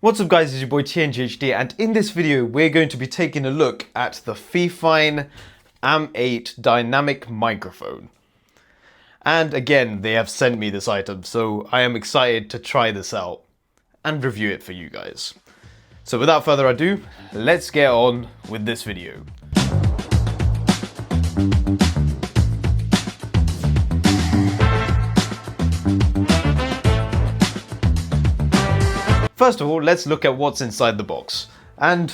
What's up guys, it's your boy TNJHD, and in this video we're going to be taking a look at the FIFINE AM8 dynamic microphone. And again, they have sent me this item, so I am excited to try this out and review it for you guys. So without further ado, let's get on with this video. First of all, let's look at what's inside the box. And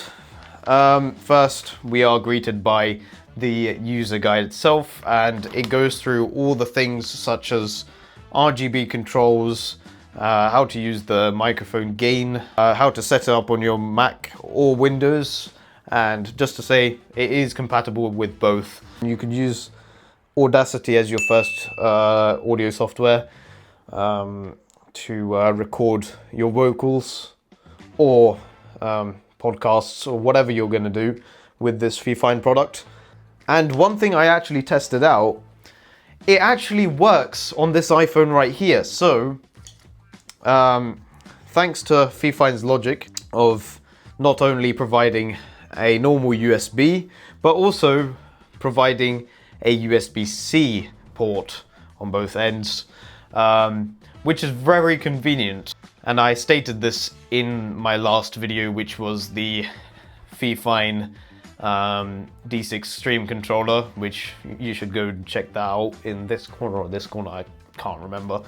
first, we are greeted by the user guide itself, and it goes through all the things such as RGB controls, how to use the microphone gain, how to set it up on your Mac or Windows, and just to say, it is compatible with both. You could use Audacity as your first audio software to record your vocals or podcasts or whatever you're going to do with this FIFINE product. And one thing I actually tested out, it actually works on this iPhone right here. So thanks to FIFINE's logic of not only providing a normal USB, but also providing a USB-C port on both ends, which is very convenient. And I stated this in my last video, which was the FIFINE D6 Stream controller, which you should go check that out in this corner or this corner, I can't remember.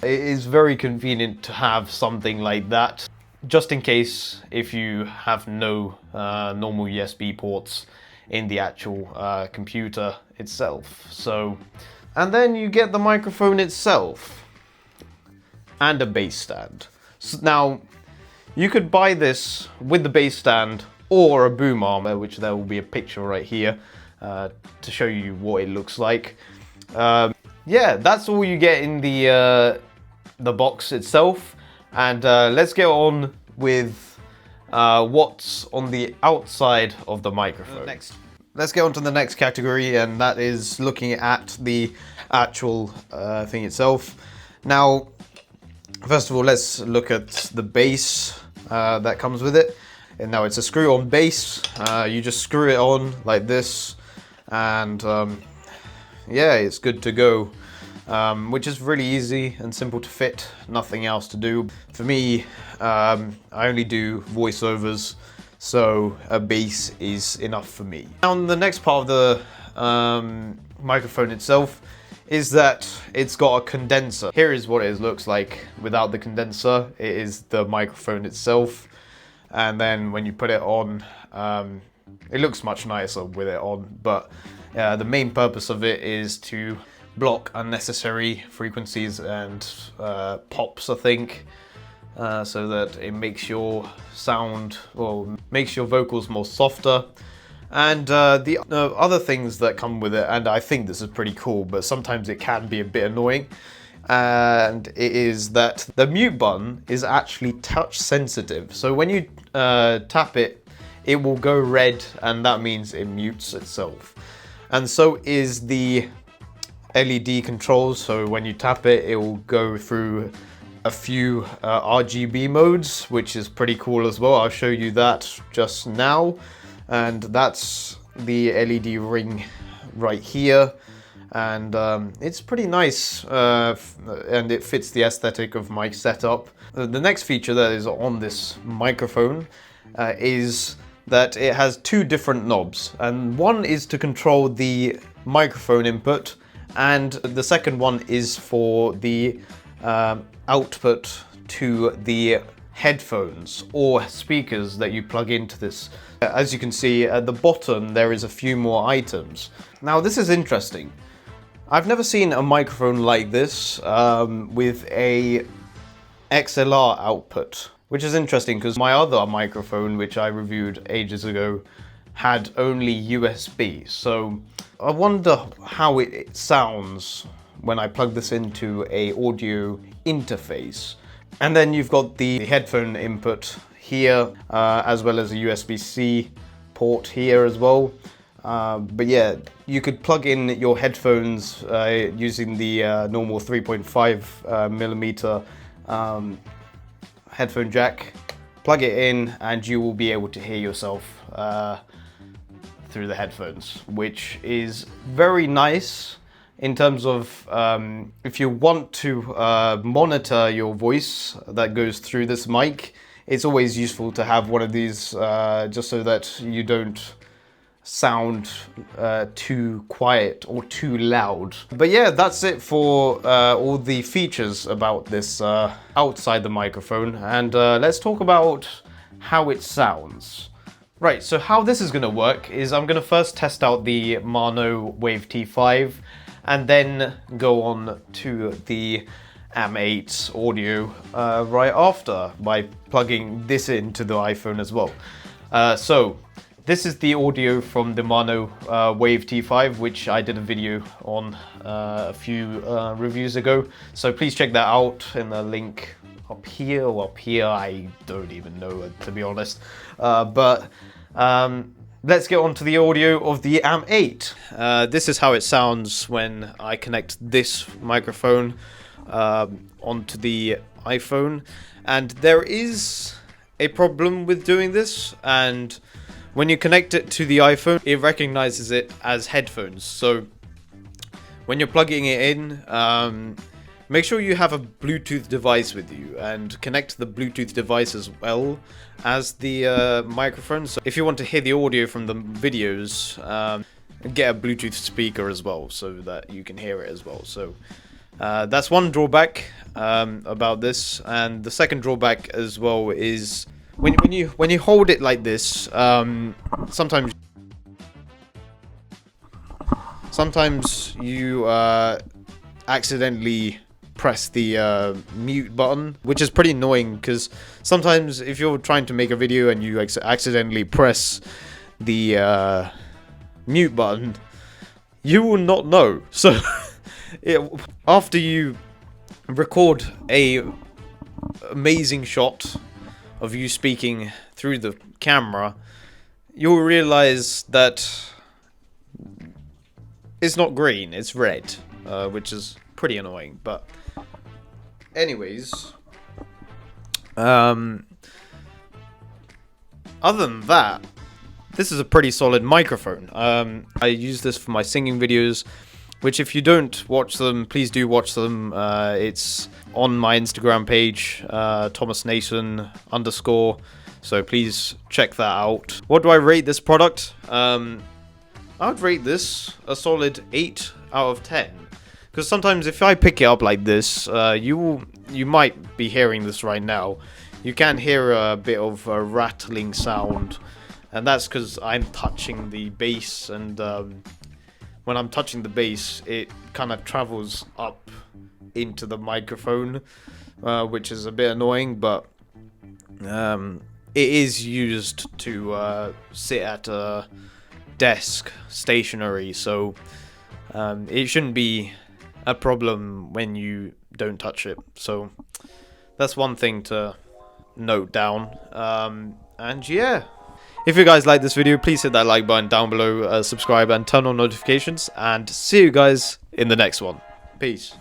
It is very convenient to have something like that, just in case if you have no normal USB ports in the actual computer itself. So, and then you get the microphone itself and a bass stand. So now, you could buy this with the bass stand or a boom armor, which there will be a picture right here to show you what it looks like. Yeah, that's all you get in the box itself. And let's get on with what's on the outside of the microphone. Next. Let's get on to the next category, and that is looking at the actual thing itself. Now, first of all, let's look at the base that comes with it. And now it's a screw-on base. You just screw it on like this, and yeah, it's good to go. Which is really easy and simple to fit, nothing else to do. For me, I only do voiceovers, so a bass is enough for me. Now, the next part of the microphone itself is that it's got a condenser. Here is what it looks like without the condenser. It is the microphone itself, and then when you put it on, it looks much nicer with it on, but the main purpose of it is to block unnecessary frequencies and pops, I think, so that it makes your sound, or makes your vocals more softer. And the other things that come with it, and I think this is pretty cool, but sometimes it can be a bit annoying, and it is that the mute button is actually touch sensitive. So when you tap it, it will go red, and that means it mutes itself. And so is the LED controls, so when you tap it, it will go through a few RGB modes, which is pretty cool as well. I'll show you that just now. And that's the LED ring right here, and it's pretty nice, and it fits the aesthetic of my setup. The next feature that is on this microphone is that it has two different knobs, and one is to control the microphone input, and the second one is for the output to the headphones or speakers that you plug into this. As you can see at the bottom, there is a few more items. Now, this is interesting. I've never seen a microphone like this with a XLR output, which is interesting because my other microphone, which I reviewed ages ago, had only USB. So I wonder how it sounds when I plug this into a audio interface. And then you've got the headphone input here, as well as a USB-C port here as well. But yeah, you could plug in your headphones using the normal 3.5 millimeter headphone jack, plug it in, and you will be able to hear yourself through the headphones, which is very nice in terms of if you want to monitor your voice that goes through this mic. It's always useful to have one of these just so that you don't sound too quiet or too loud. But yeah, that's it for all the features about this outside the microphone, and let's talk about how it sounds. Right, so how this is going to work is I'm going to first test out the Mano Wave T5 and then go on to the AM8 audio right after by plugging this into the iPhone as well. So this is the audio from the Mano Wave T5, which I did a video on a few reviews ago. So please check that out in the link up here or up here. I don't even know, to be honest. But let's get on to the audio of the AM8. This is how it sounds when I connect this microphone onto the iPhone. And there is a problem with doing this, and when you connect it to the iPhone, it recognizes it as headphones. So when you're plugging it in, make sure you have a Bluetooth device with you and connect the Bluetooth device as well as the microphone. So if you want to hear the audio from the videos, get a Bluetooth speaker as well so that you can hear it as well. So that's one drawback about this. And the second drawback as well is when you hold it like this, sometimes you accidentally press the mute button, which is pretty annoying because sometimes if you're trying to make a video and you accidentally press the mute button, you will not know. So after you record a amazing shot of you speaking through the camera, you'll realize that it's not green, it's red, which is pretty annoying. But anyways, other than that, this is a pretty solid microphone. I use this for my singing videos, which if you don't watch them, please do watch them. It's on my Instagram page, thomasnason_. So please check that out. What do I rate this product? I would rate this a solid 8 out of 10. Because sometimes if I pick it up like this, you might be hearing this right now. You can hear a bit of a rattling sound, and that's because I'm touching the bass, and when I'm touching the bass, it kind of travels up into the microphone, which is a bit annoying, but it is used to sit at a desk stationary, so it shouldn't be a problem when you don't touch it. So that's one thing to note down. And yeah, if you guys like this video, please hit that like button down below, subscribe and turn on notifications, and see you guys in the next one. Peace.